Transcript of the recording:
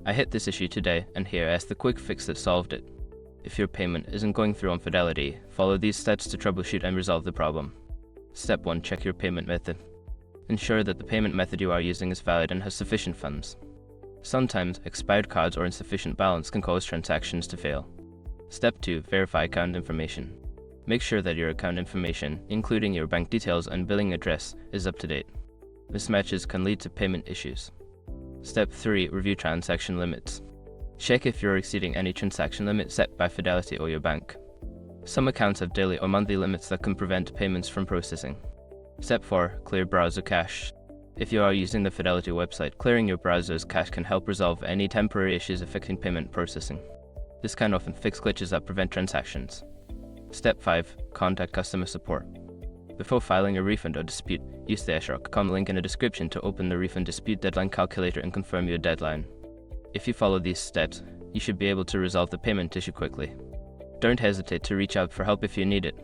I hit this issue today, and here is the quick fix that solved it. If your payment isn't going through on Fidelity, follow these steps to troubleshoot and resolve the problem. Step 1. Check your payment method. Ensure that the payment method you are using is valid and has sufficient funds. Sometimes, expired cards or insufficient balance can cause transactions to fail. Step 2. Verify account information. Make sure that your account information, including your bank details and billing address, is up to date. Mismatches can lead to payment issues. Step 3. Review transaction limits. Check if you're exceeding any transaction limit set by Fidelity or your bank. Some accounts have daily or monthly limits that can prevent payments from processing. Step 4. Clear browser cache. If you are using the Fidelity website, clearing your browser's cache can help resolve any temporary issues affecting payment processing. This can often fix glitches that prevent transactions. Step 5. Contact customer support. Before filing a refund or dispute, use the eshrock.com link in the description to open the refund dispute deadline calculator and confirm your deadline. If you follow these steps, you should be able to resolve the payment issue quickly. Don't hesitate to reach out for help if you need it.